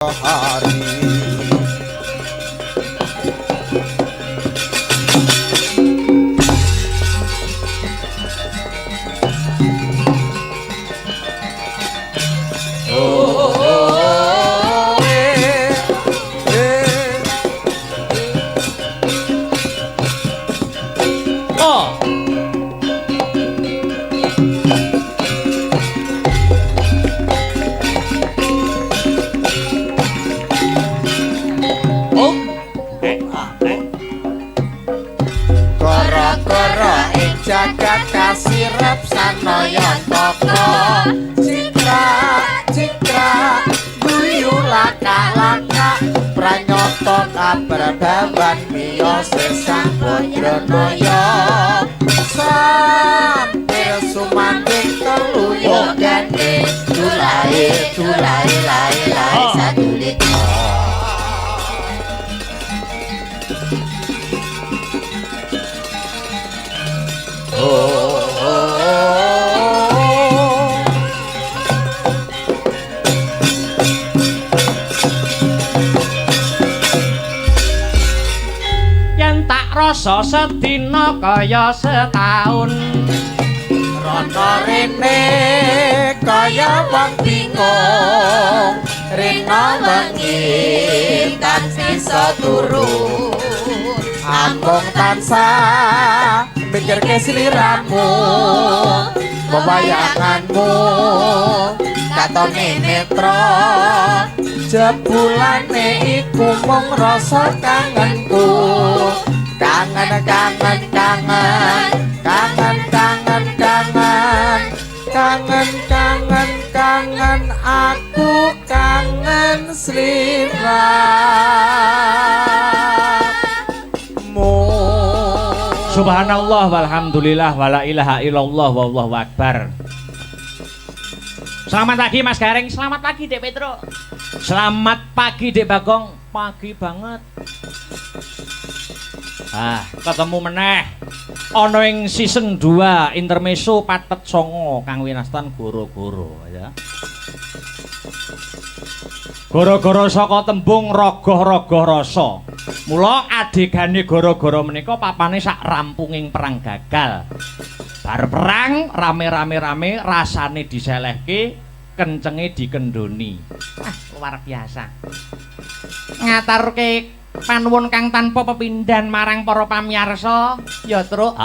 hari. Jagat kasirep sanaya toko citra guyu laka pranyoto kaprabawan miyos sesang bodronoyo sampir sumanding teluyo gandeng dulai sadulit yen tak rasa sedina kaya setahun rono rene kaya wong bingung rena wengi tan sisa turu ambung tansah mikirke sliramu pewayanganmu katone netra jebulane iku mung rasa kangenku kangen aku kangen sliramu. Subhanallah walhamdulillah wala ilaha illallah wallahu akbar. Selamat pagi Mas Gareng, selamat pagi Dek Petro. Selamat pagi Dek Bagong, pagi banget. Ketemu meneh ana ing season 2 intermezzo patet songo kang winastan goro-goro ya. Goro-goro saka tembung rogoh-rogoh rasa. Mula adegane goro-goro menika papane sak rampunging perang gagal. Bar perang rame-rame rasane diselehke, kencenge dikendoni. Luar biasa. Ngaturke panuwun kang tanpa pepindhan marang para pamirsa ya truk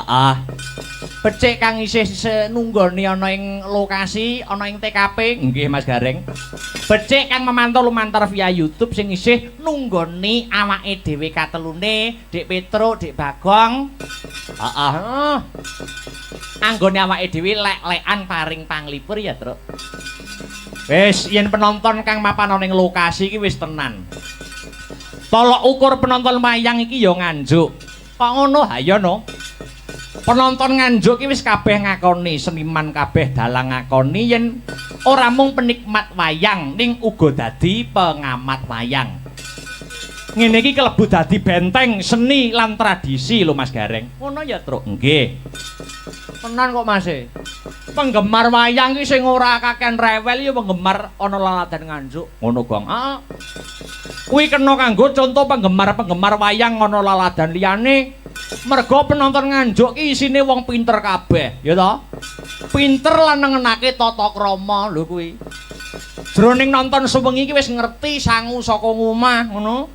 becik kang isih nunggoni ana ing lokasi ana ing TKP nggih Mas Gareng becik kang memantau lumantar via YouTube sing isih nunggoni awake dhewe katelune Dik Petro Dik Bagong anggone awake dhewe lek-lekan paring panglipur ya truk wis yen penonton kang mapan ana ing lokasi iki wis tenan. Tolok ukur penonton wayang iki ya nganjuk. Kok ngono ha ya no. Penonton nganjuk iki wis kabeh ngakoni, seniman kabeh dalang ngakoni yen ora mung penikmat wayang ning uga dadi pengamat wayang. Ngene iki kelebu dadi benteng seni lan tradisi lho Mas Gareng. Ngono ya, Truk? Nggih. Tenan kok Mas. Penggemar wayang iki sing ora kakean rewel ya penggemar ana laladan nganjuk. Ngono, Gong. Kuwi kena kanggo contoh penggemar-penggemar wayang ana laladan liyane. Merga penonton nganjuk ki isine wong pinter kabeh, ya toh? Pinter lan nengenake tata krama lho kuwi. Jroning nonton sewengi iki wis ngerti sangu saka omah, ngono.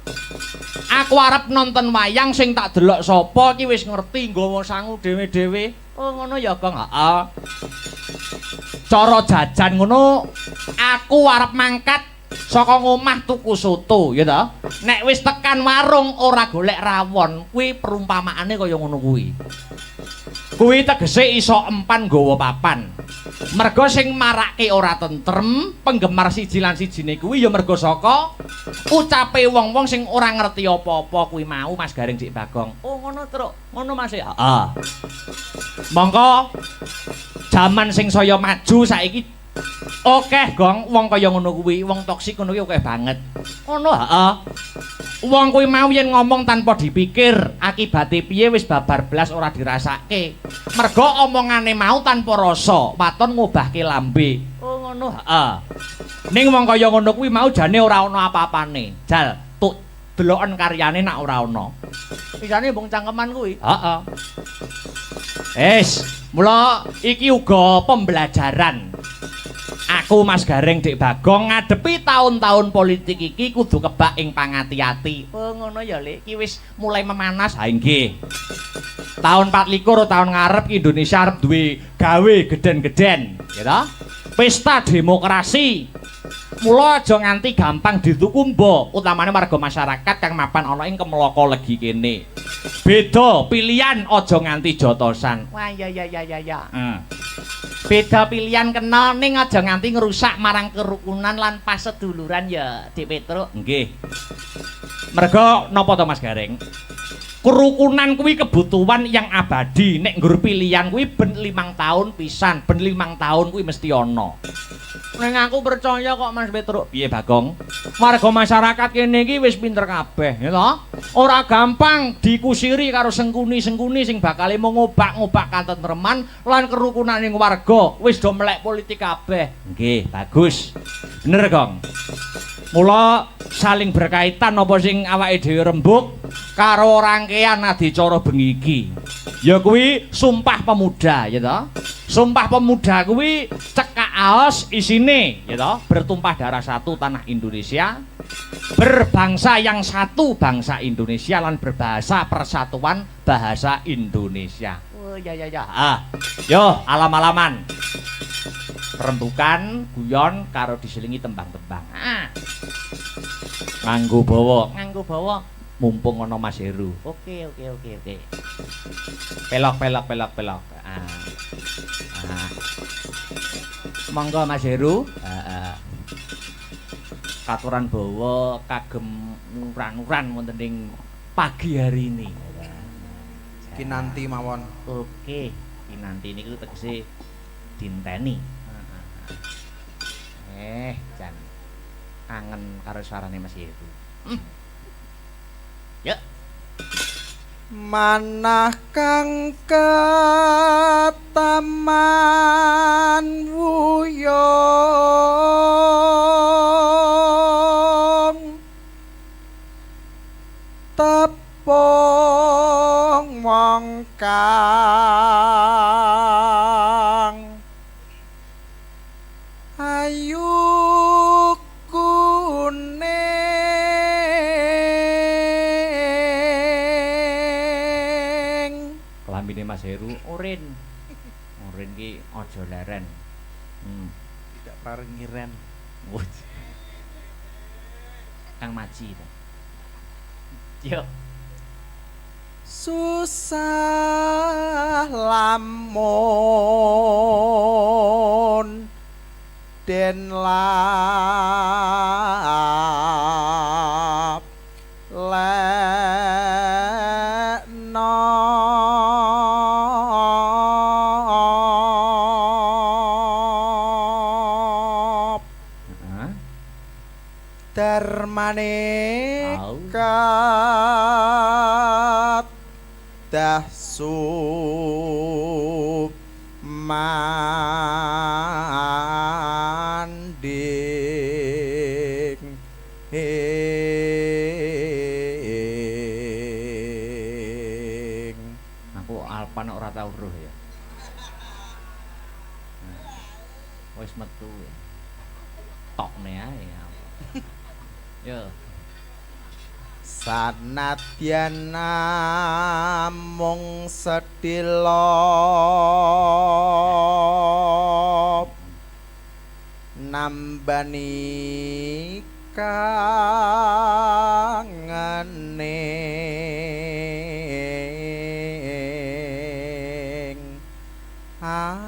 Aku arep nonton wayang sing tak delok sapa iki wis ngerti nggawa sangu dhewe-dhewe. Oh ngono ya, Gong. Heeh. Cara jajan ngono, aku arep mangkat saka ngomah tuku soto, ya toh. Nek wis tekan warung ora golek rawon, kuwi perumpamaane kaya ngono kuwi. Kuwi tegese iso empan nggawa papan. Merga sing marake ora tentrem, penggemar siji lan sijine kuwi ya merga saka ucape wong-wong sing ora ngerti apa-apa kuwi mau Mas Gareng Dik Bagong. Oh ngono, Truk. Ngono Mas. Heeh. Mongko jaman sing saya maju saiki okeh Gong, wong kaya ngono kuwi, wong toksik ngono kuwi okeh banget. Ngono, heeh. Wong kuwi mau yen ngomong tanpa dipikir, akibate piye wis babar blas ora dirasake. Merga omongane mau tanpa rasa, waton ngobahke lambe. Oh ngono, heeh. Ning wong kaya ngono kuwi mau jane ora ana apa-apane. Jal, tuk deloken karyane nak ora ana. Isane mbung cangkeman kuwi. Heeh. Mula iki uga pembelajaran. Aku Mas Gareng Dik Bagong ngadepi tahun-tahun politik iki kudu kebak ing pangati-ati. Oh ngono ya, Lek. Iki wis mulai memanas. Ha nggih. Tahun 24 tahun ngarep Indonesia arep duwe gawe geden-geden, ya ta? Pesta demokrasi. Mula aja nganti gampang ditukumba, utamane warga masyarakat kang mapan ana ing Kemloko Legi kene. Beda pilihan aja nganti jotosan. Wah ya. Beda pilihan kenal ning aja nganti ngrusak marang kerukunan lan paseduluran ya, Dik Petruk. Nggih. Merga napa to Mas Gareng? Kerukunan kuwi kebutuhan yang abadi. Nek nggur pilihan kuwi ben 5 tahun pisan, ben 5 tahun kuwi mesti ana. Ning aku percaya kok Mas Petruk. Piye Bagong? Warga masyarakat kene iki wis pinter kabeh, ya toh? Ora gampang dikusiri karo sengkuni-sengkuni sing bakal ngobak-ngobak katentreman lan kerukunaning warga. Wis do melek politik kabeh. Nggih, bagus. Bener, Gong. Mula saling berkaitan apa sing awake dhewe rembug karo rangkaian adicara bengi iki. Ya kuwi Sumpah Pemuda, ya toh? Sumpah Pemuda kuwi cekak aos isine, ya toh? Bertumpah darah satu tanah Indonesia, berbangsa yang satu bangsa Indonesia lan berbahasa persatuan bahasa Indonesia. Oh ya. Yo alam-alaman. Rembukan, guyon karo diselingi tembang-tembang. Nganggo bawa. Mumpung ana Mas Heru. Oke. Pelok. Monggo Mas Heru. Katuran bawa kagem nuran-nuran wonten ing pagi hari ini. Kinanti mawon. Oke, kinanti niku tegese dinteni. Jan kangen karo suarane Mas Heru. Ya. Manah kang kataman wuyung tepung wong kang ayu Mas Heru oren ki aja leren. Tidak paringi ren. Kang Maji to. Yo. Susah lamun den lap Darmanekat dahsu manding aku alpan ora tau roh ya. Wis metu ya. Tokne ae. Yo. Sanadyan namung sedhela nambani kangening ati.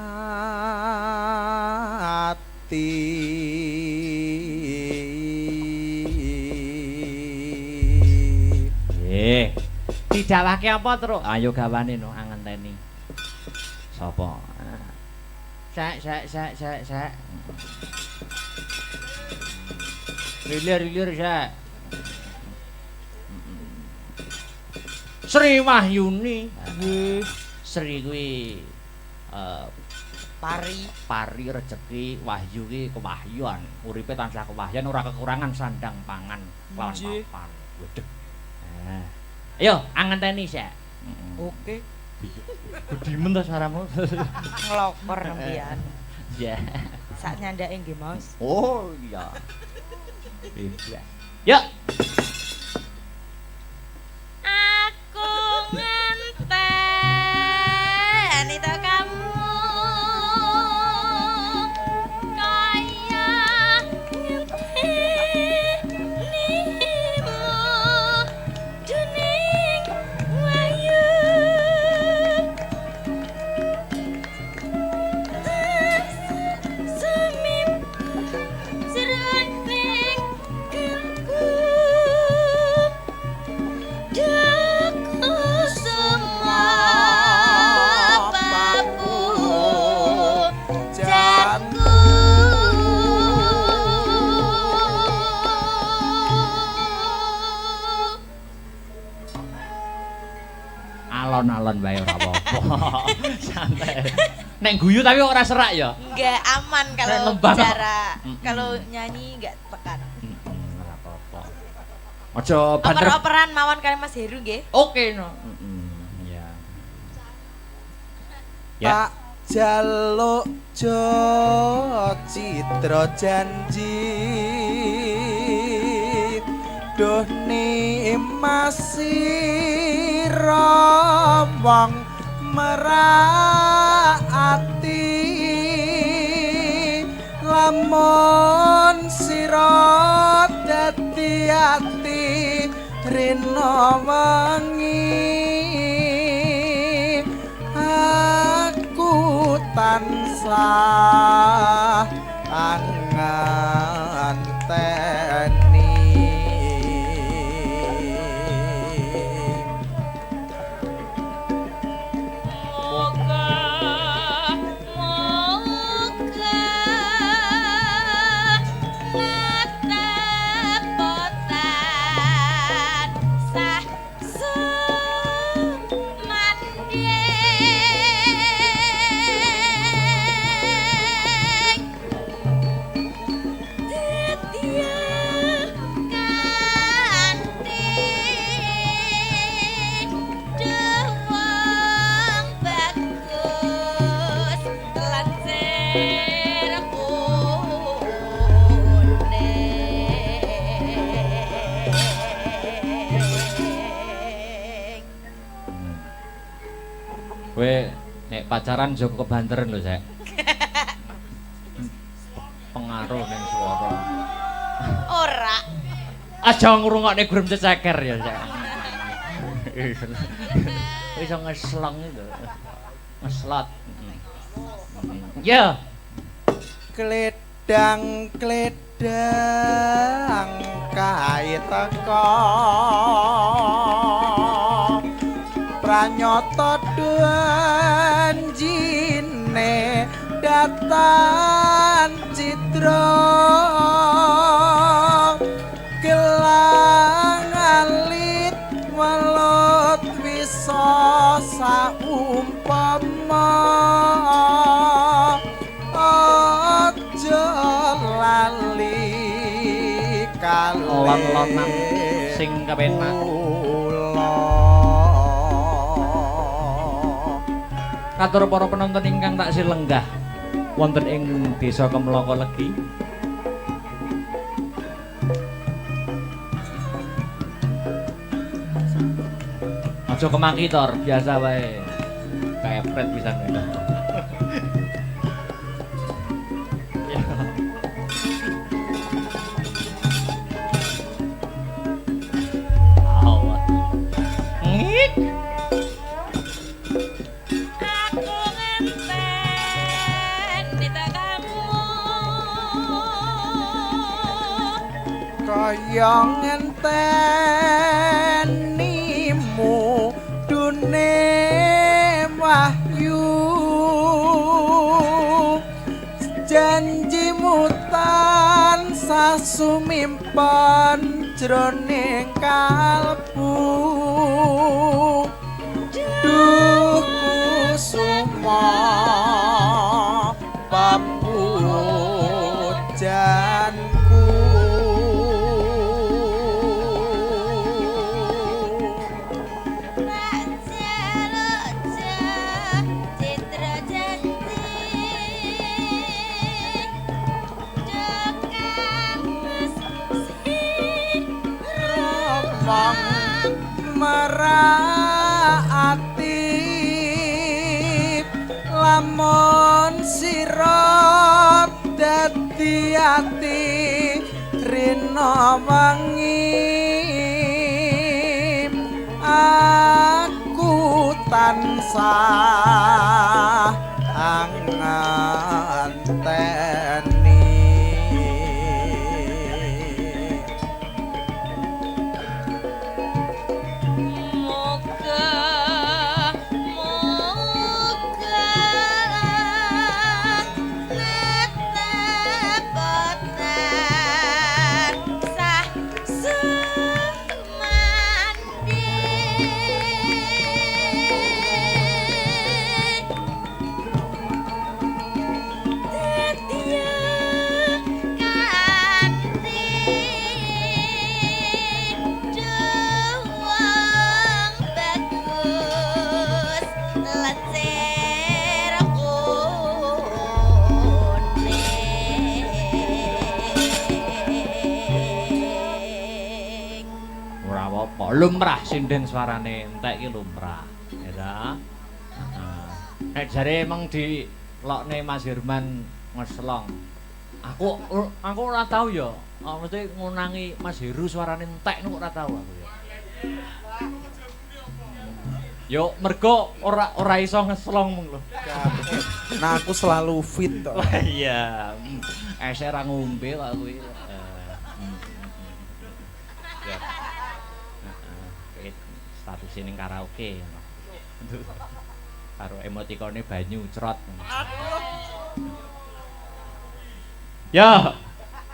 Dijawake apa terus? Ayo gawane no angenteni. Sapa? Sek. Lilir sek. Sri Wahyuni. Sri kuwi pari rezeki wahyu ki kewahyuan uripe tansah kewahyan ora kekurangan sandang pangan lawan papan wedhek ayo angenteni sik Oke. gedimen ta suaramu Ngelokor nembian. ya Sak nyandake nggih, Mas. oh iya yuk Aku ngenteni to kamu kaya ngentenimu dening wayu semim jroning gelku Daku semua papu jaku alon-alon bae ora apa-apa santai nek guyu tapi ora serak ya Enggak aman kalau Lembab. bicara kalau nyanyi enggak tekan ora apa-apa aja banter oper-operan mawon kali Mas Heru nggih oke no ya Tak jaluk jo citra janji Duh masih wong meraati lamun sira dadi ati rina wengi aku tansah anganteni kowe nek pacaran Joko kebanteren lho, Sek. Pengaruh ning swara. ora Aja ngrungokne gurem cecer ya, Sek. Wis ngeslong itu. Ngeslot. Ya. Kledang kae teka pranyata janjine datan citra gelang alit welut bisa saumpama aja lali Lon-lonan sing kepenak. Katur para penonton ingkang taksih lenggah wonten ing Desa Kemloko Legi. Aja kemaki tor, biasa wae. Kaepret pisan itu. Kaya ngentenimu dune wahyu janjimu tansah sumimpen jroning kalbu duh kusuma meraati lamun sira dadi ati rina wengi aku tansah anganteni lumrah sinden suarane entek iki lumrah ya ta. Nek jare emang dilokne Mas Herman ngeslong. Aku ora tau ya. Mesti ngunangi Mas Heru suarane entek niku ora tau aku ya. Yo mergo ora iso ngeslong mung lho. Nah aku selalu fit to. Iya. Eser ra ngombe kok kuwi. Status ning karaoke karo emotikone banyu crot. Ya,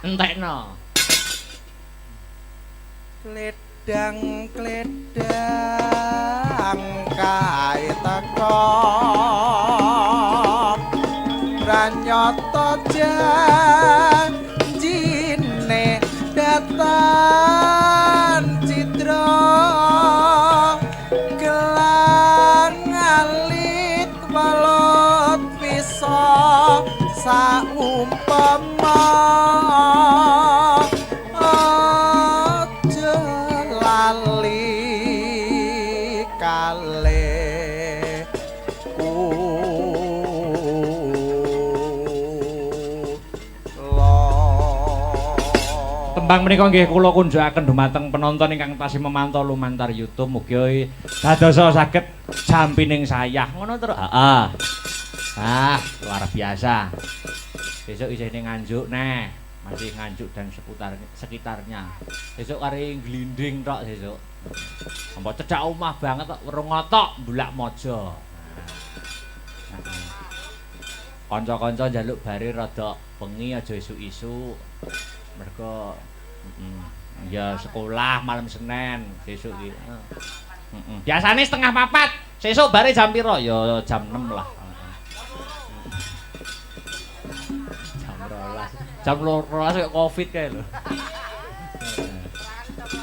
entekno. Kledang kae teko pranyata janjine datan citra balot bisa saumpama aja lali kaleku tembang menika nggih kula kunjukaken dumateng penonton ingkang tasih memantau lumantar YouTube mugi dadosa saged jampining sayah ngono terus. Luar biasa. Besok isih ning Nganjuk neh, masih Nganjuk dan sekitarnya. Besok kari glinding tok besok. Mbok cedhak omah banget tok Werungotok Bulak Mojo. Kanca-kanca njaluk bare rada bengi aja isuk-isuk. Mergo ya sekolah malam Senin besok iki. Biasane setengah 4. Sesuk bare jam piro? Ya jam 6 lah. Jam 12 kok Covid kae lho.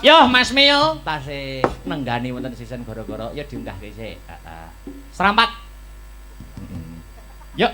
Yo Mas Mio, tasih nenggani wonten sisen gara-gara ya diunggahke sik. Serampat. Yuk.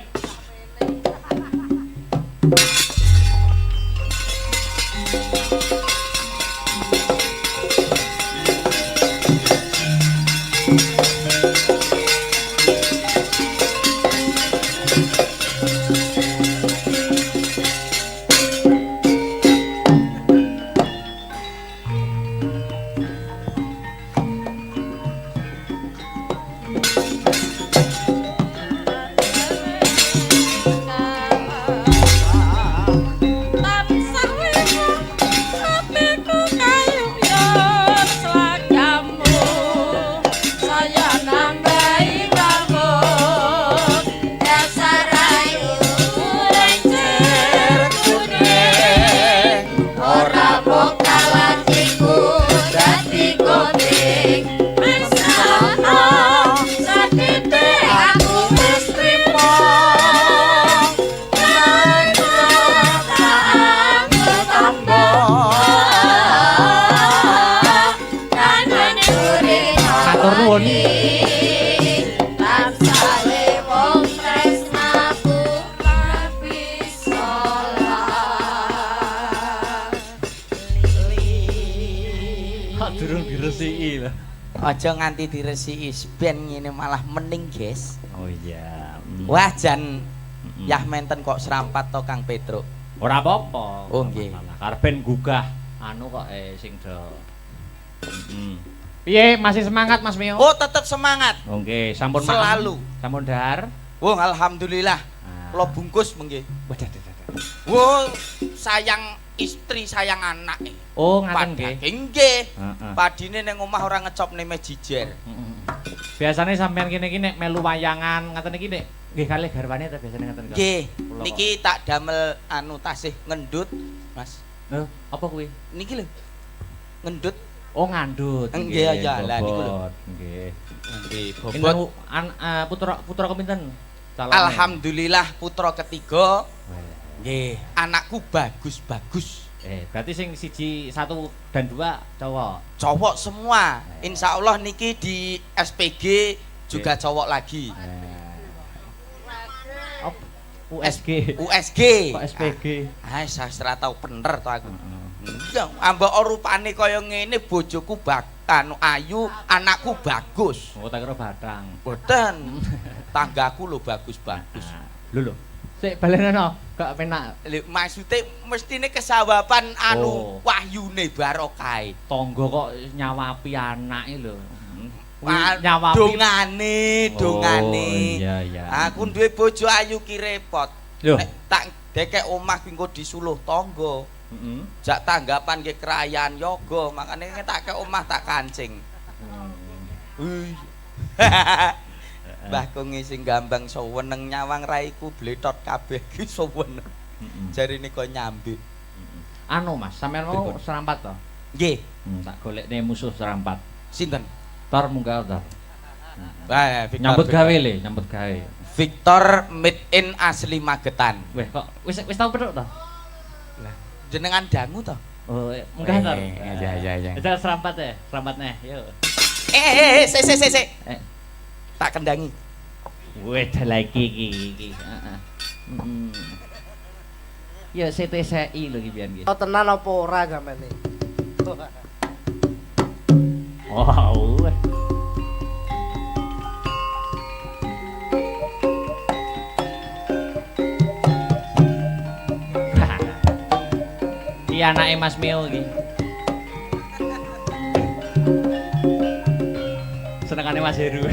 Aja nganti diresiki ben ngene malah mening, Guys. Oh iya. Wah jan yah menten kok serampat to Kang Petruk. Ora apa-apa. Oh nggih. Karben gugah anu kok sing do. Piye masih semangat Mas Mio? Oh, tetep semangat. Oh nggih, sampun selalu. Sampun dahar. Wong alhamdulillah. Kula bungkus mengke. Waduh. Wo sayang istri, sayang anak. Oh, ngaten nggih. Nggih. Heeh. Padine ning omah ora ngecopne mejijer. Biasane sampean kene iki nek melu wayangan ngaten iki nek nggih kalih garwane ta biasane ngaten kok. Nggih. Niki tak damel anu tasih ngendut, Mas. Lho, apa kuwi? Niki lho. Ngendut. Oh, ngandut. Nggih ya, lah niku lho. Nggih. Nggih, Bobot putra kepinten? Alhamdulillah putra ketiga. Nggih, anakku bagus-bagus. Berarti sing siji, 1 dan 2 cowok. Cowok semua. Insya Allah niki di SPG juga cowok lagi. USG. USG. Kok SPG? Ah, saya tahu bener to aku. Ya, ambek rupane kaya ngene bojoku anu ayu, anakku bagus. Oh, tak kira batang. Boten. Tanggaku lho bagus-bagus. Lho. Sik balenono, gak penak. Maksude mestine kesawaban anu Oh. wahyune barokahe. Tangga kok nyawapi anake lho. Nyawapi dongane. Iya. Aku duwe bojo ayu ki repot. Lho. Nek tak dekek omah ki engko disuluh tangga. Heeh. Jak tanggapan nggih kerayaan yoga, makane tak ke omah tak kancing. Mbah Kungi sing gambang seweneng nyawang raiku bletot kabeh ki seweneng. Jarine kok nyambik. Anu Mas, sampean mau serampat to? Nggih. Tak golekne musuh serampat. Sinten? Tor munggah Tor. Victor, Nyambut gawe le, nyambut gawe. Victor made in asli Magetan. Weh, kok wis tau pedhok to? Lah, jenengan dangu to? Oh, munggah Tor. Iya. Wis serampat ya, serampat neh, yuk. Sik. Tak kendangi. Weh, lagi iki. Heeh. Ya CTCI lho iki pian iki. Oh tenan apa ora gamene? Wow. Iya anake Mas Mio iki. Senengane Mas Heru.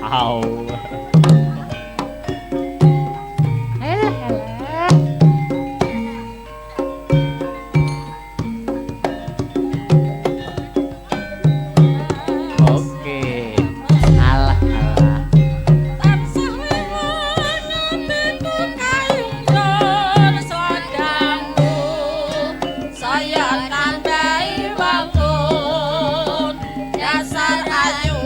Au. Oke. Alah. Saya tambahi bangun dasar ayu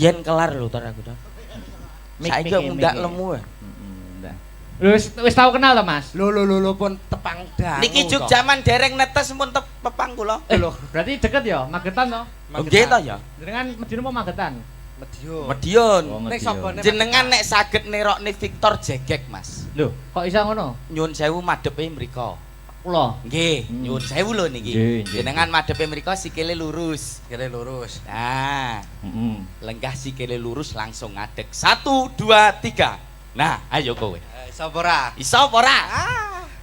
Biyen kelar lho tar aku tar. Saiki kok ndak lemu ya. Wis tau kenal to, Mas? Lho pun tepang dangu. Niki juk jaman dereng netes pun pepang kula. Lho, berarti deket ya, Magetan to? Nggih to ya. Jenengan Medion apa Magetan? Medion. Medion. Nek sapa Jenengan nek saged nerokne Victor Jegek, Mas. Lho, kok iso ngono? Nyun sewu madhepe mriko. Kula. Nggih, nyun sewu lho niki. Nggih. Jenengan madhepe mriko sikile lurus. Kene lurus. Nah, Heeh. lenggah sikile lurus langsung ngadeg. 1 2 3. Nah, ayo kowe. Iso apa ora? Iso apa ora?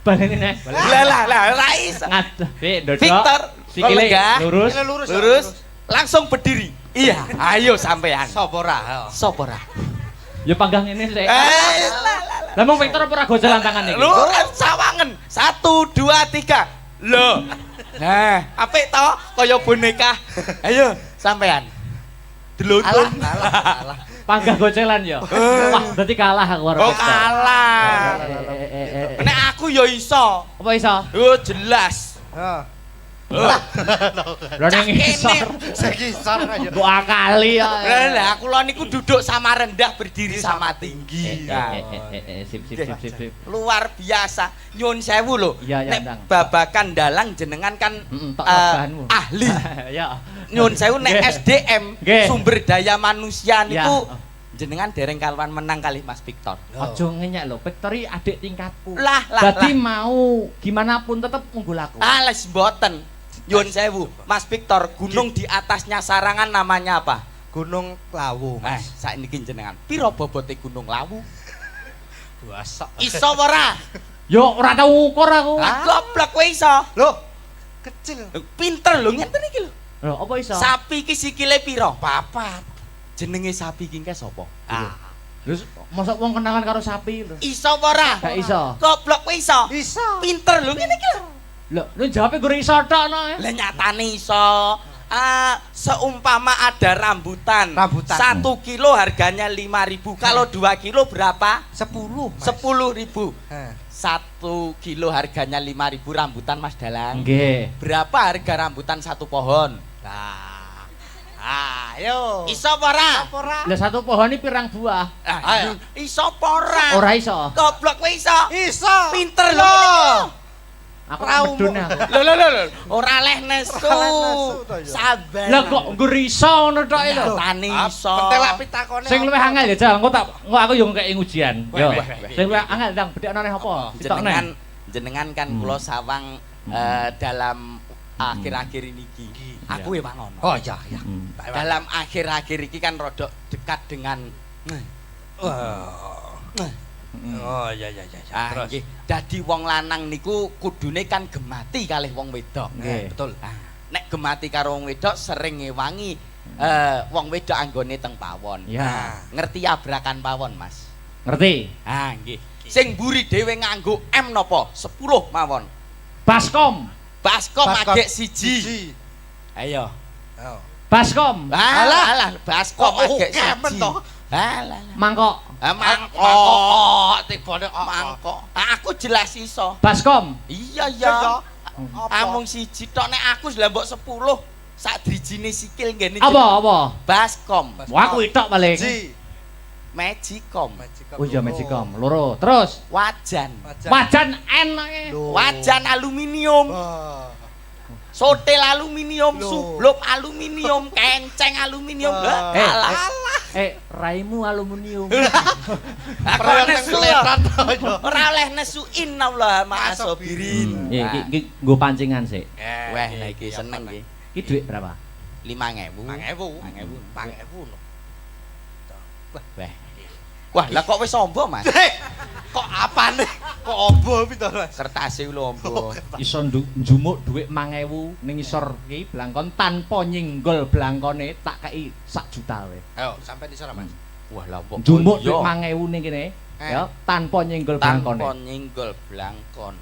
Baleni nek. Lah ora iso. Ngadah. Ndodok. Victor Sikile lega. lurus. Lurus. Langsung berdiri. Iya, ayo sampean. Sapa ora? Sopo ora? Ya panggang ini sik. Eh, Lah mau Victor apa ora gojelan tangan iki? lu sawangen. 1 2 3. Lho. Nah, apik to kaya boneka. Ayo sampean. Delontun. Alah. Panggang gocelan ya. Wah, berarti kalah aku karo Oh, Victor. kalah. Nek aku ya iso. Apa iso? Oh, jelas. Heeh. Lah ning isor. Sekisar aja. Mbok akali ya. Lah kula niku duduk sama rendah berdiri sama tinggi. Sip. Luar biasa. Nyun sewu lho. Iya, ya, Nek Ndang. babakan dalang jenengan kan tok bahanmu. ahli. Ya. Nyun sewu nek Nggih. SDM Nggih. sumber daya manusia niku Ya. jenengan dereng kaluan menang kali Mas Victor. Aja ngenyek lho, Victor iki adik tingkatku. Lah. Berarti mau gimana pun tetep unggul aku. Les mboten. Nyun sewu, Mas Victor, gunung di atasnya Sarangan namanya apa? Gunung Lawu. Saiki jenengan. Piro bobote Gunung Lawu? Buasa. Iso ora? Yo ora tau ukur aku. Goblok kowe iso. Loh, kecil. Pinter lho ngenten iki lho. Lho, apa iso? Sapi iki sikile piro? Papat. Jenenge sapi iki sapa? Terus mosok wong kenalan karo sapi lho. Iso apa ora? Gak iso. Goblok kowe iso. Iso. Pinter lho ngene iki lho. Lho, lu jawabe gue iso tok no. Lah nyatane iso. Seumpama ada rambutan. 1 kilo harganya 5.000. Kalau 2 kilo berapa? 10. 10.000. 1 kilo harganya 5.000 rambutan Mas Dalang. Nggih. Berapa harga rambutan 1 pohon? Nah. Ayo. Iso apa ora? Lah satu pohon iki pirang buah? Ayo. Iso apa ora? Ora iso. Goblok kowe iso. Iso. Pinter lho. Aku medun aku. Lho. Ora leh nesu. to ya. Sabar. Lah kok nggo iso ngono tok lho. Tani iso. Pentelak pitakone. Sing luwih angel ya, Jal. Engko aku yo ngekeki ujian. Yo. Weh. Sing luwih angel ndang bedhekno neh apa? Ditokne. Jenengan kan kula sawang dalam akhir-akhir ini iki. Aku ya mangono. Oh iya. Dalam akhir-akhir iki kan rodok dekat dengan Oh iya. Terus. nggih. Dadi wong lanang niku kudune kan gemati kalih wong wedok. Nggih. Betul. Nek gemati karo wong wedok sering ngewangi wong wedok anggone teng pawon. Ya. Ngerti abrakan pawon, Mas? Ngerti? Nggih. Sing mburi dhewe nganggo M napa? 10 mawon. Baskom. Baskom agek siji. Ayo. Baskom. Alah, baskom agek kemen siji. to. Alah. Mangkok. Mangkok. Tibane mangkok. Aku jelas iso. Baskom. Iya. Amung siji tok nek aku lah mbok 10 sak drijine sikil ngene. Apa? Baskom. Wah, aku itok paling. Magicom. Oh iya Magicom. Loro. Terus Wajan. wajan N iki. Wajan aluminium. Sotel aluminium, sublop aluminium, kenceng aluminium. Alah. Raimu aluminium. Ora nesu. Ora oleh nesu innallaha ma'asabirin. Iki nggo pancingan sik. Wah, nah iki seneng iki. Iki dhuwit berapa? 5.000. 5.000. Wah. Wah, lah kok wis ombo, Mas? Kok apane? Kok ombo pinto, Mas? Kertase lho ombo. Iso njumuk dhuwit 5.000 ning isor iki blangkon tanpa nyenggol blangkone tak kei 1 juta wae. Ayo, sampai di sana, Mas. Wah, lah kok Njumuk dhuwit 5.000 ning kene ya tanpa nyenggol blangkone. tanpa nyenggol blangkon.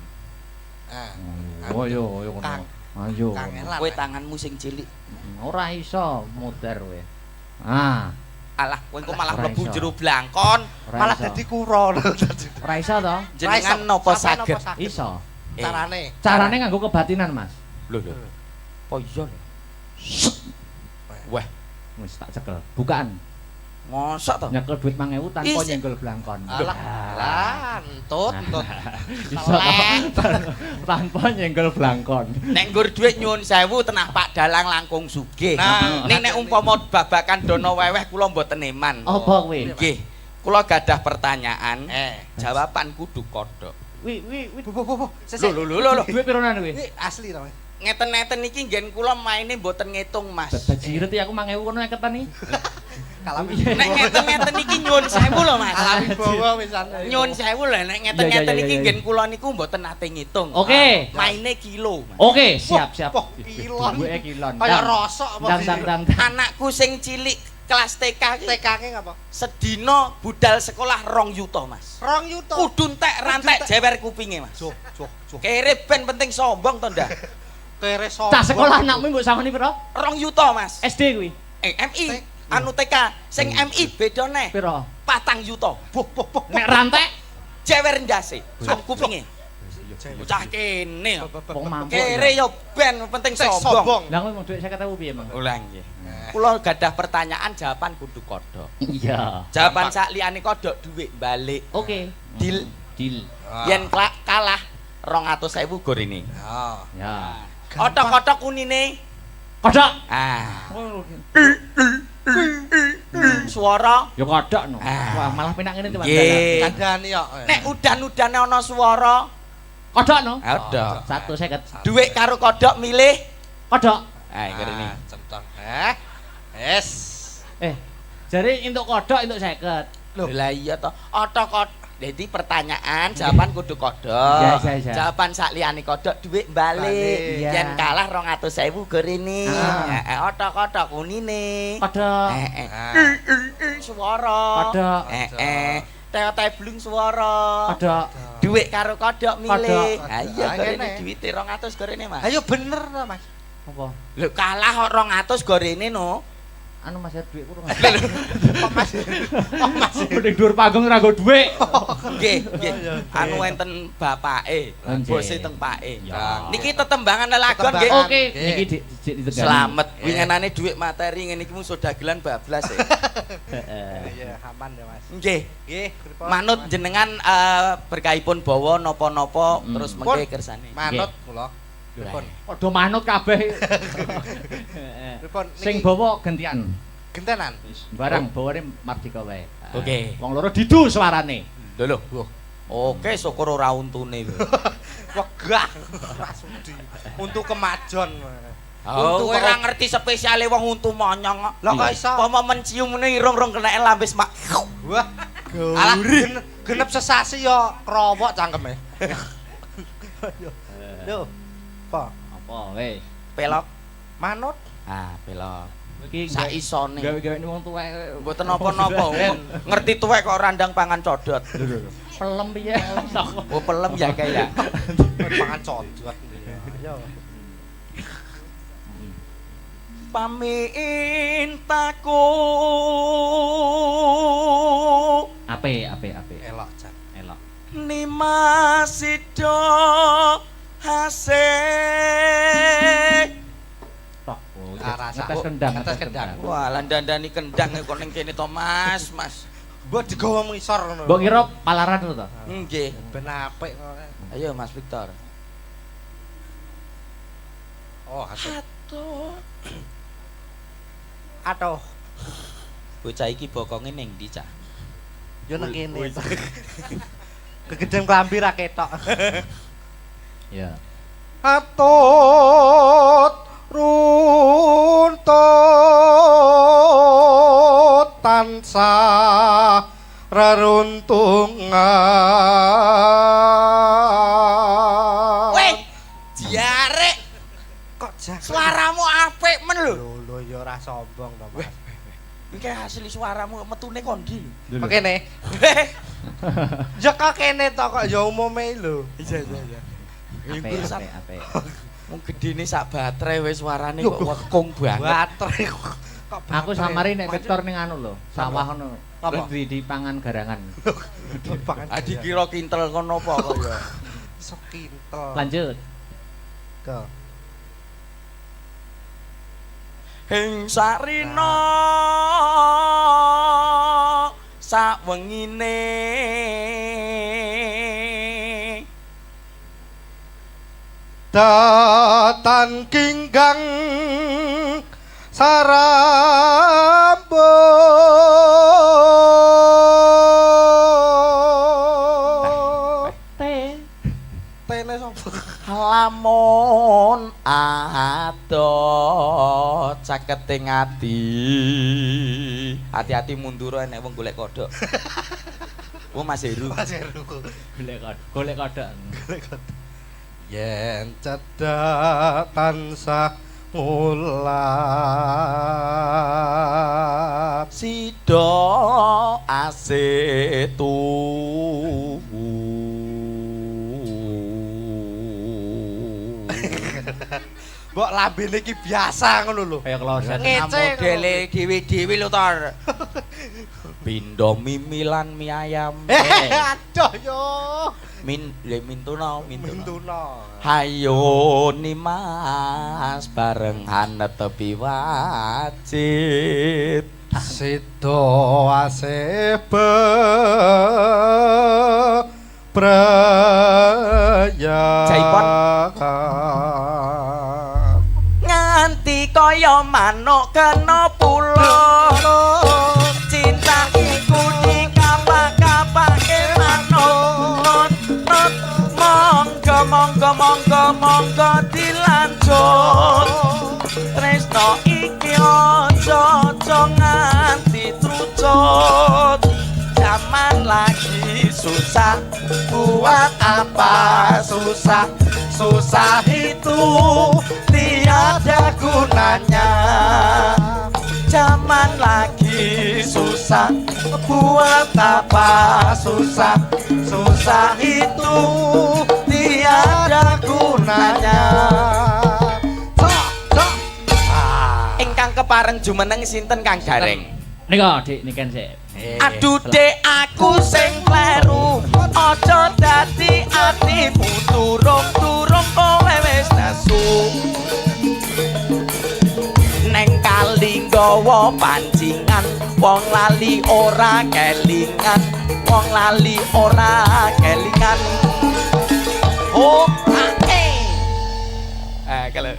Oh yo ngono. Ayo. Kowe tanganmu sing cilik. Ora iso muter kowe. Alah, kowe engko malah Ora mlebu iso. jero blangkon. Malah dadi kuro lho dadi. Ora iso to? Jenengan napa saged? Iso. Carane. Carane nganggo kebatinan, Mas. Lho. Apa iya lho? Wah, Wis tak cekel. Bukaan. mosok to? Nyekel duit 5.000 tanpa Isi. nyenggol blangkon. Alah, entut. Iso tanpa nyenggol blangkon. Nek nggur dhuwit nyuwun sewu tenah Pak Dalang langkung sugih. Nah. Ning nek umpama babakan dono weweh kula mboten eman. Apa kowe? Nggih. Kula gadah pertanyaan. Jawaban kudu kodhok. Wi. Bu. Lho. Duit pironan kowe? Ini asli to, Mas. Ngeten-ngeten iki nggen kula maine mboten ngitung, Mas. Bajiret ya aku 5.000 kono eketani. Kalami. Nek ngeten-ngeten iki nyun sewu lho Mas. Kalami bawa pisan. Nyun sewu lho nek ngeten-ngeten Iya, iya, iki iya. nggen kula niku mboten nate ngitung. Oke. Maine kilo. Mas. Oke, siap. Wah, kilon. Duweke kilon. Kayak Dang. rosok apa Dang. Anakku sing cilik kelas TK iki TK-ke ngapa? sedina budal sekolah 2 yuta Mas. 2 yuta. Kudu entek rantek jewer kupinge Mas. Joh. Kere ben penting sombong to ndak? Kere sombong. Cah sekolah anakmu mbok samani pira? 2 yuta Mas. SD kuwi. MI anu TK sing MI beda neh. Pira? 4 yuta. Boh. Nek rantek Jewer ndase. Kupinge. Bocah kene. wong mampu. Kere yo ben penting sombong. Sombong. Lah kowe mau dhuwit 50.000 piye, Mang? Ulang nggih. Kula gadah pertanyaan jawaban kudu kodhok. Iya. Jawaban sak liyane kodhok dhuwit balik. Oke. Deal. Deal. Yen kalah 200.000 gor ini. Ya. Otok-otok kunine. Kodok. Ah. Suara. Ya kodok no. Ah. Wah, malah penak ngene timbang Nggih. Kandhani kok. Nek udan-udane ana swara, Kodok no. ada. 150. Dhuwit karo kodhok milih. Kodok. Ah, ngene. Centong. Yes. Jare entuk kodok entuk 50. Loh, lah iya to. Otok-otok. Jadi pertanyaan jawaban kudu kodhok. Iya. Jawaban sak liyane kodhok dhuwit balik. Iya. Yen kalah 200.000 gor ini. Ah. Heeh, otok-otok kunine. Kodok. Suara. Kodok. Teo-teo blung suara. Kodok. Dhuwit karo kodhok milih. Kodhok. Ha iya Ah, gorene ngene. dhuwite 200 gorene, Mas. Ayo bener to, Mas. Apa? Lho kalah kok 200 gorene no. Anu Mas dhuwit kurang. Kok Mas? Mending dhuwur panggung ora nggo dhuwit. Nggih. Anu enten bapake, Nggih. bose teng pake. Ya. Niki tetembangan lelagon nggih. Tetembangan. Oke, Nggih. niki ditegali. Selamat winginane dhuwit materi ngene iki musuh dagelan bablas ya. Iya, aman ya, Mas. Nggih. Nggih, pripun? Manut jenengan berkaipun bawa napa-napa terus Pun. mengke kersane. Manut kula. Pripun? Padha manut kabeh. Pripun? Sing bawa gantian. gentenan. Barang bawane Mardika wae. Oke. Wong loro didu suarane. Lho. Oke, syukur ora untune. Wegah. Rasudi. Untuk kemajon. Oh, kowe ora ngerti spesiale wong untu monyong. Lah kok iso? Apa mencium mene irung-irung kenake lambis mak. Wah. Alah genep sesasi yo krowok cangkeme. Lho. Apa? Apa weh? Pelok. Manut. Ah, pelok. Iki Sak isone. gawe-gawe wong tuwek. Mboten napa-napa. Ngerti tuwek kok randang pangan codot. Pelem piye? Oh, pelem ya kayak. Pangan codot. Ayo. Pamintaku Ape. Elok jan. Elok. Nimasido hasik. Tok. Arasa. Ngetes kendang. Ngetes kendang. Wah, landandani kendang kok ning kene to, Mas. Mbok digawa ngisor ngono. Mbok kira palaran to? Nggih. Ben apik kok. Ayo Mas Victor. Oh, hasil. Atuh. Atuh. Bocah iki bokonge ning ndi, Cak? Yo nang kene. Kegeden klambi ra ketok. Ya. Atut runtut tansah reruntungan. Weh, diarek. Kok jak Suaramu apik men lho. lho ya ora sombong to, Mas. Iki asli suaramu metune kondi. Kok kene? Ya kok kene to kok ya umume lho. Iya. Ape. Wong gedene sak baterai wis suarane kok wekung banget. Baterai kok. Aku samari nek Victor ning anu lho, sawah ngono. Apa? Di pangan garangan. Adi kira kintel kono apa kok ya. Sok kintel. Lanjut. Go. Hing sarina sawengine Datan kinggang sarambut. Tene sapa? lamun adot caketing ati Hati-hati mundur nek wong golek kodhok. Mas Heru. Mas Heru. Golek kodhok. Yen cedhak tansah mulak sida asetu mbok lambene iki biasa ngono lho Kaya kloset. ngece modele dhewe-dhewe lho Tor. Pindho mimilan mie ayam. aduh yo Mintuna. mintuna Hayo Nimas barengan netepi wajib. sida asebe praya Jaipon. Nganti kaya manuk kena pulo. Cinta iku dikapak-kapake manut. Monggo dilanjut. Tresno iki aja nganti trucut. Zaman lagi susah, buat apa susah? Susah itu tiada gunanya. Zaman lagi susah, buat apa susah? Susah itu tiada gunanya. Ingkang kepareng jumeneng sinten Kang Gareng? Nika Dik niken sik. Aduh dek aku sing kleru, aja dadi atimu turung-turung kowe wis nesu. Neng kali nggawa pancingan, wong lali ora kelingan, wong lali ora kelingan. Oh, kalau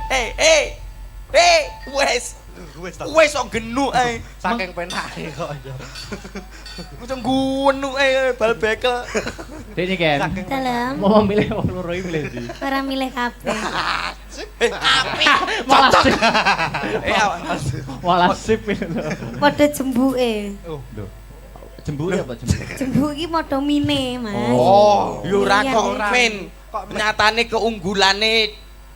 wes kok genuk ae. saking penake kok yo Macam genuk ae bal bekel. Dik niken. Dalam Mau milih wong loro iki milih ndi? ora milih kabeh. Malah sip. Malah sip itu. Padha jembuke. Jembuk apa jembuk? Jembuk iki padha mine, Mas. Oh, yo ora Iya, kok iya. men. Nyatane keunggulane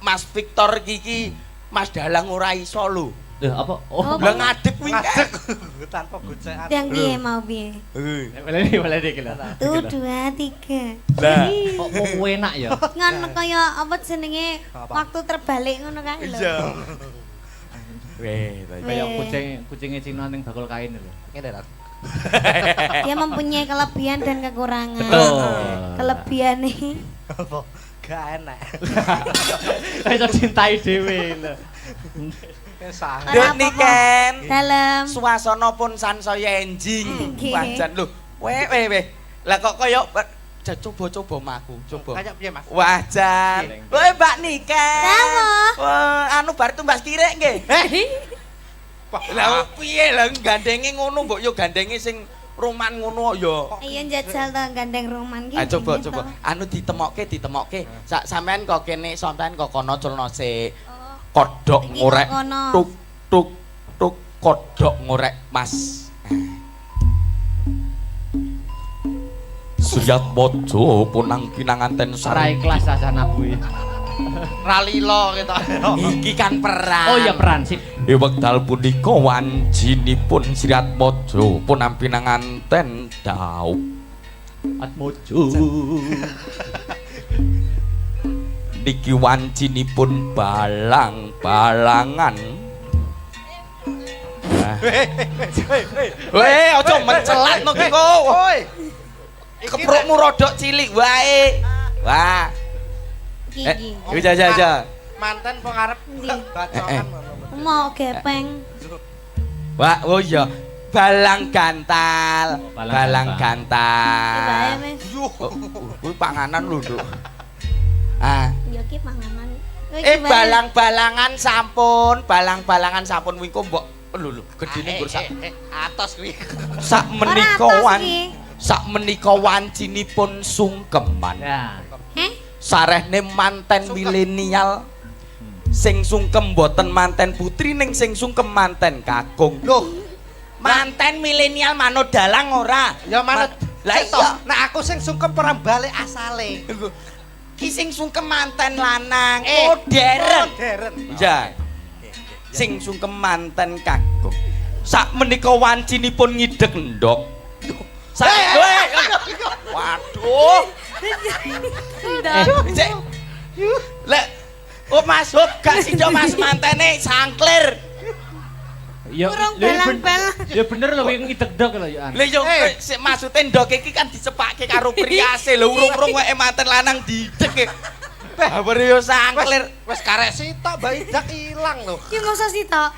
Mas Victor iki Mas Dalang ora iso lho. Lho apa? Oh, Lah ngadeg kuwi. ngadeg tanpa gocekan Yang piye mau piye? Boleh dik lho. 1 2 3. Lah. Kok mau enak ya? Ngono kaya apa jenenge waktu terbalik ngono kae lho. Iya. Weh, Kayak kucing Cina ning bakul kain lho. ngene Rat Dia mempunyai kelebihan dan kekurangan. Betul. Kelebihane apa gak enak Iso cintai dhewe lho. sangat Dek niken. dalam Suasana pun sansaya enjing. Nggih. Wajan lho. Weh. Lah kok kaya coba-coba maku, coba. kayak piye Mas Wajan. Woi Mbak Niken. Dawa. Wah, anu bar tumbas kirek nggih. Lah piye lah gandenge ngono mbok yo gandenge sing roman ngono ya. Iya njajal to gandeng roman ki. Ah coba. Anu ditemokke. Sampean kok kene sampean kok kono culno sik. Kodhok Iki ngorek. kok kono. Tuk kodhok ngorek Mas. Suyat bojo punang pinanganten Ora ikhlas asana kuwi. ralilo gitu Iki kan perang. Oh iya peran sip. Wekdal punika wanjinipun Sirat Mojo punang pinanganten daup. Atmojo. Niki wancinipun balang-balangan. Weh, aja mencelat no ki kok. woi Keprukmu rodok cilik wae. Wah. Iki. Aja. manten pengarep Ndi? bacokan Mau gepeng. Wah, oh iya. Balang gantal. Balang Bae gantal. wis. Kuwi panganan lho, Nduk. Ah. Yo ki panganan. Kowe iki bae. Balang-balangan sampun kuwi kok mbok lho gedine nggur sak. atos kuwi Sak Ora menika atos ki. sak menika wancinipun sungkeman. Ya. Sarehne manten milenial sing sungkem boten manten putri ning sing sungkem manten kakung. loh Manten milenial manut dalang ora. Ya manut. Lah Sik, toh, iya. nek aku sing sungkem perang balik asale. Ki sing sungkem manten lanang modern. Modern. Ya. Sing sungkem manten kakung. Sak menika wancinipun ngidek ndok. Waduh. Cek. Lek Mas Hop gak sida Mas mantene sangklir. Ya, Kurang ya belang-belang. Ya bener lho kowe ngidek-dek lho ya. Lha yo sik maksude ndok iki kan dicepake karo priase lho urung-urung wae manten lanang didek. Babar yo sangklir. Wis karek sitok Mbak Idak ilang lho. Ki mosok sitok.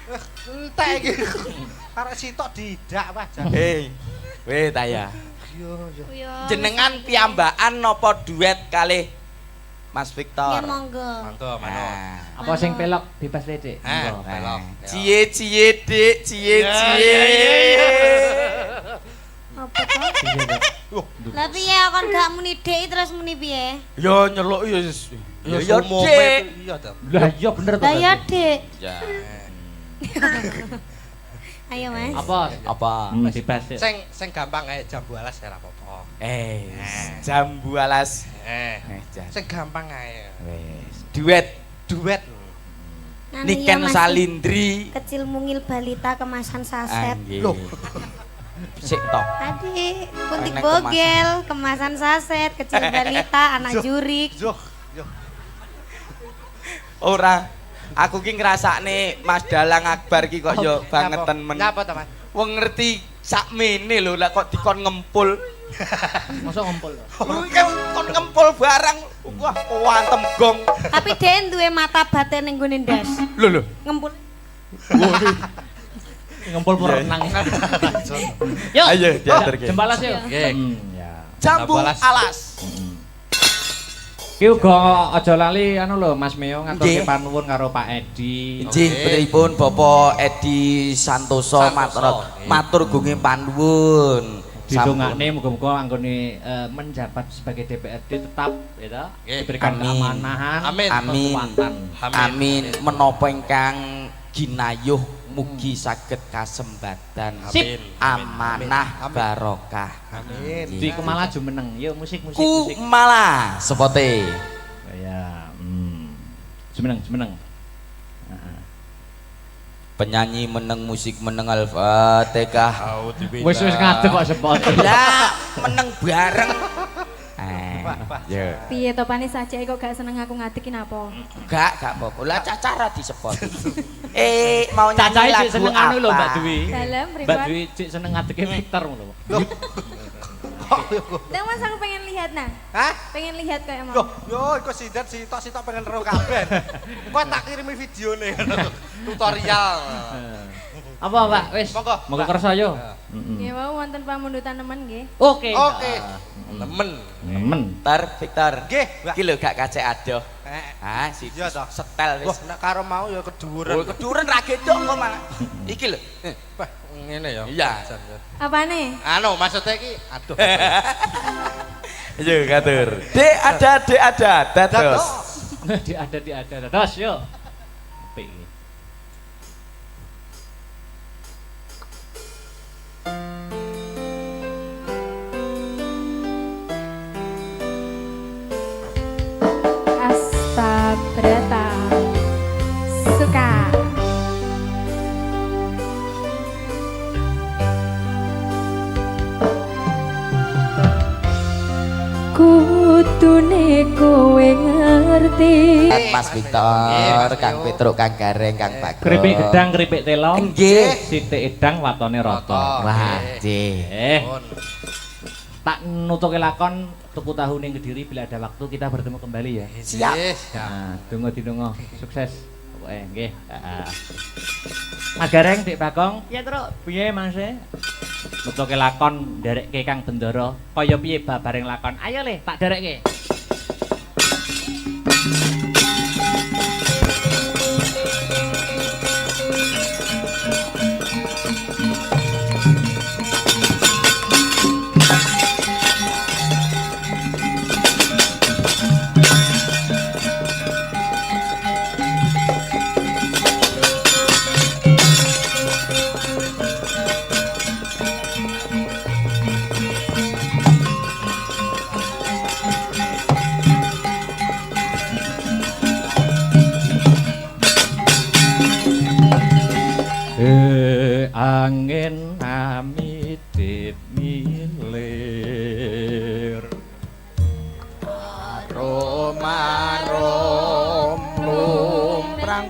Entek iki. Karek sitok didak wajan. Weh ta ya. Yo. Yo. Jenengan piyambakan napa duet kalih Mas Victor? Ya monggo. Mangga, Nah. Apa sing pelok bebas le, Dik? Monggo. pelok. Cie Dik, cie. Apa to? Lah piye kon gak muni Dik terus muni piye? Yo nyeluk yo yo umume Dik. iya to. Lah iya bener to. Lah ya Dik. Ya. Ayo Mas. Apa? Bebas. Dik. Sing gampang ae jambu alas ora apa-apa. Jambu alas. Sing gampang ae. Wes. Duet Anu Niken ya, Mas. Salindri. Kecil mungil balita kemasan saset. Loh. Sik to. Adik, puntik Enek bogel, kemasan saset, kecil balita, anak jurik. Yo. Ora. Aku ki ngrasakne Mas Dalang Akbar ki kok yo bangeten men. Nyapa to, Mas? Wong ngerti sakmene lho lek kok dikon ngempul. Mosok ngumpul. Kon ngempul barang. Wah, kuantem gong. Tapi dia duwe mata batin ning gone ndas. Lho. Ngempul. Ngumpul perenang. Yuk. Ayo diaturke. Jembalas yuk. Nggih. Ya. Jambu Jambu alas. alas. Ki uga aja lali anu lho Mas Meo ngaturke Nggih. panuwun karo Pak Edi. Nggih, putripun Bapak Edi Santoso matur gunging panuwun. Didongakne muga-muga anggone menjabat sebagai DPRD tetap ya diberikan Amin. keamanahan, Amin. kekuatan. Amin. Menapa ingkang ginayuh mugi saged kasembatan. Sip. Amanah barokah. Amin. Di Kemala jumeneng. Yuk musik. Ku malah sepote. Ya, jumeneng. Penyanyi meneng musik meneng Al-Fatihah. Wis ngadeg kok sepot. Lah meneng bareng. Yo. Piye to pane sajake kok gak seneng aku ngadekin apa? Gak apa-apa. Lah cacara disepot. Mau nyanyi Cacahe lagu cek seneng anu lho Mbak apa? Dwi. Dalam Mbak ribuan. Dwi cek seneng ngadege Victor ngono. Nang Mas aku pengen lihat nah. Hah? Pengen lihat kayak Loh, mau. yo iku sitok pengen ero kabeh. Kok tak kirimi videone tutorial. Apa Pak? Wis. Monggo. Kersa yo. Nggih mau wonten pamundutan nemen nggih. Oke. Oke. Nemen. Nemen. Victor. Nggih, Mbak. Iki lho gak kacek adoh. Si Iya toh. setel Wah, wis. nek karo mau ya keduren. Oh, keduren ra gedok kok malah. Iki lho. Wah, ngene ya. Iya. Apane? Anu maksudnya iki aduh. Yo katur. Dek ada dados. Di ada. Dos yo. Apik iki. Astabrata. Suka. Kudune kowe ngerti. Mas Victor, Kang Petruk, Kang Gareng, Kang Bagro. Keripik gedang, keripik telo. Nggih. Sitik edang, watone rata. Wah, nggih. Tak nutuke lakon tuku tahu ning Kediri bila ada waktu kita bertemu kembali ya. Siap. Nah, donga sukses. Pokoke nggih. Heeh. Mas Gareng Dik Bagong, piye Truk? Piye Mas? Nutuke lakon nderekke Kang Bendoro. Kaya piye babareng lakon? Ayo Le, tak derekke. lir Romarom lumprang